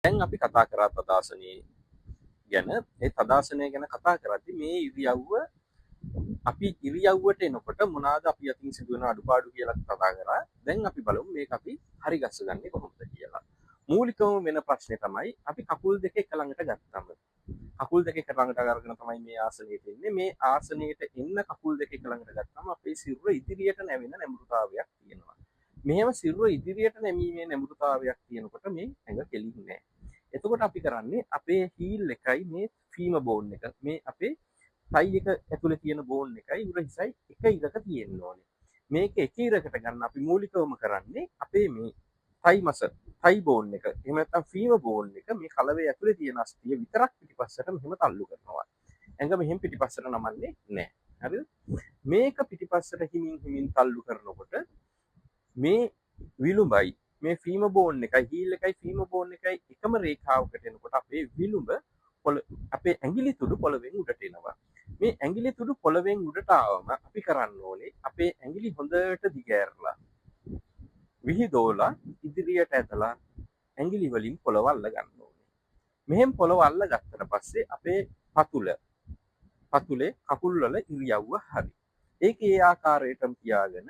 දැන් අපි කතා කරා තදාසනයේ ගැන. ඒ තදාසනය ගැන කතා කරද්දී මේ ඉරියව්ව අපි ඉරියව්වට එනකොට මොනවාද අපි අතින් සිදුවෙන අඩුපාඩු කියලා කතා කරා. දැන් අපි බලමු මේක අපි හරි ගස්සගන්නේ කොහොමද කියලා. මූලිකවම වෙන ප්‍රශ්නේ තමයි අපි කකුල් දෙක එක ළඟට ගත්තම කකුල් දෙක එක ළඟට අරගෙන තමයි මේ ආසනයේ ඉන්නේ. මේ ආසනයේට එන්න කකුල් දෙක එක ළඟට ගත්තම අපේ සිරුර ඉදිරියට නැවෙන නැඹුරුතාවයක් තියෙනවා. මෙහෙම සිරුර ඉදිරියට නැමීමේ නැඹුරුතාවයක් තියෙනකොට මේ ඇඟ කෙලින්නේ නැහැ. එතකොට අපි කරන්නේ අපේ හීල් එකයි මේ ෆීම බෝන් එක මේ අපේ තයි එක ඇතුලේ තියෙන බෝන් එකයි උර හිසයි එක ඉරක තියෙන්න ඕනේ. මේක එක ඉරකට ගන්න අපි මූලිකවම කරන්නේ අපේ මේ තයි මසල් තයි බෝන් එක එහෙම නැත්නම් ෆීම බෝන් එක මේ කලවේ ඇතුලේ තියෙන අස්තිය විතරක් පිටිපස්සට මෙහෙම තල්ලු කරනවා. ඇඟ මෙහෙම පිටිපස්සට නමන්නේ නැහැ. හරිද? මේක පිටිපස්සට හිමින් තල්ලු කරනකොට මේ විලුඹයි මේ ෆීම බෝන් එකයි හීල් එකයි ෆීම බෝන් එකයි එකම රේඛාවකට එනකොට අපේ විලුඹ අපේ ඇඟිලි තුඩු පොළවෙන් උඩට එනවා. මේ ඇඟිලි තුඩු පොළවෙන් උඩට ආවම අපි කරන්න ඕනේ අපේ ඇඟිලි හොඳට දිගෑරලා විහිදෝලා ඉදිරියට ඇදලා ඇඟිලි වලින් පොළව අල්ල ගන්න ඕනේ. මෙහෙම පොළව අල්ල ගත්තට පස්සේ අපේ පතුලේ කකුල් වල ඉරියව්ව හරි. ඒක ඒ ආකාරයටම තියාගෙන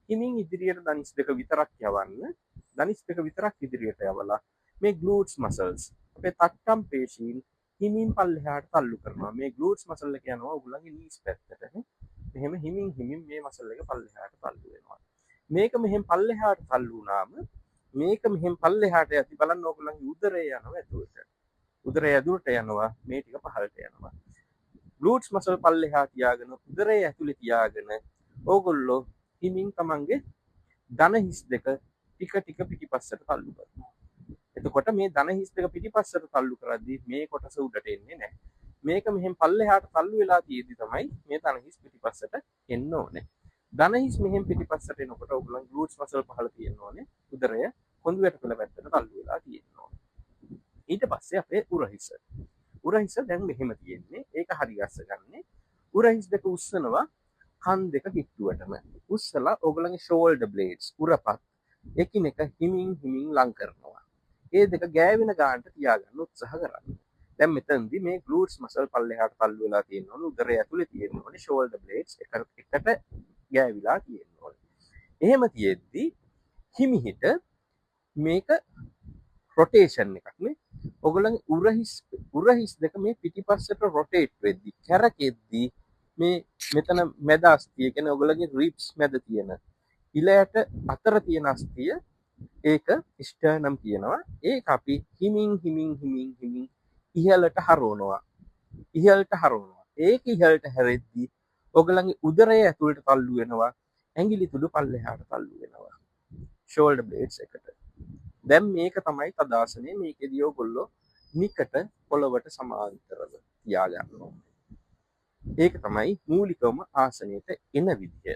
හිමින් ඉදිරියට දනිස් දෙක විතරක් යවන්න. දනිස් දෙක විතරක් ඉදිරියට යවලා මේ ග්ලූට්ස් මසල්ස් අපේ තට්ටම් පේශීන් හිමින් පල්ලෙහාට තල්ලු කරනවා. මේ ග්ලූට්ස් මසල් එක යනවා ඔයගොල්ලන්ගේ නීස් පැත්තට. මෙහෙම හිමින් මේ මසල් එක පල්ලෙහාට තල්ලු වෙනවා. මේක මෙහෙම පල්ලෙහාට තල්ලු වුණාම මේක මෙහෙම පල්ලෙහාට යති බලන්න ඔයගොල්ලන්ගේ උදරය යනවා ඇතුළට. උදරය ඇතුළට යනවා මේ ටික පහළට යනවා. ග්ලූට්ස් මසල් පල්ලෙහා තියාගෙන උදරය ඇතුලේ තියාගෙන ඕගොල්ලෝ හිමින් තමන්ගේ දන හිස් දෙක ටික පිටිපස්සට තල්ලු කරනවා. එතකොට මේ දන හිස් දෙක පිටිපස්සට තල්ලු කරද්දී මේ කොටස උඩට එන්නේ නැහැ. මේක මෙහෙම පල්ලෙහාට තල්ලු වෙලා තියෙද්දි තමයි මේ දන හිස් පිටිපස්සට එන්න ඕනේ. දන හිස් මෙහෙම පිටිපස්සට එනකොට ඕගොල්ලන් ග්ලූට්ස් මසල් පහළ තියෙන්න ඕනේ. උදරය කොඳු වැටපෙළ පැත්තට තල්ලු වෙලා තියෙන්න ඕනේ. ඊට පස්සේ අපේ උරහිස. උරහිස දැන් මෙහෙම තියෙන්නේ. ඒක හරි ගස්සගන්නේ. උරහිස් දෙක උස්සනවා කන් දෙක කිට්ටුවටම. උස්සලා ඕගොල්ලන්ගේ ෂෝල්ඩර් බ්ලේඩ්ස් උරපත් එකිනෙක හිමින් ලං කරනවා. ඒ දෙක ගෑවෙන ගානට තියාගන්න උත්සාහ කරන්න. දැන් මෙතනදී මේ ග්ලූට්ස් මසල් පල්ලෙහාට තල්ලු වෙලා තියෙනවා. උදරය ඇතුලේ තියෙනවා. ෂෝල්ඩර් බ්ලේඩ්ස් එකට ගෑවිලා තියෙනවා. එහෙම තියෙද්දි හිමිහිට මේක රොටේෂන් එකක් නේ. ඔයගොල්ලන්ගේ උරහිස් දෙක මේ පිටිපස්සට රොටේට් වෙද්දි කැරකෙද්දි මේ මෙතන මැද අස්තිය කියන්නේ ඔයගොල්ලන්ගේ රිබ්ස් මැද තියෙන ඉලයට අතර තියෙන අස්තිය ඒක ස්ටර්නම් කියනවා. ඒක අපි හිමින් ඉහළට හරවනවා. ඒක ඉහළට හැරෙද්දි ඔයගොල්ලන්ගේ උදරය ඇතුළට තල්ලු වෙනවා. ඇඟිලි තුඩු පල්ලෙහාට තල්ලු වෙනවා. ෂෝල්ඩර් බ්ලේඩ්ස් එකට. දැන් මේක තමයි තදාසනේ. මේකෙදී ඔයගොල්ලෝ නිකට පොළවට සමාන්තරව තියාගන්නවා. ඒක තමයි මූලිකවම ආසනයට එන විදිය.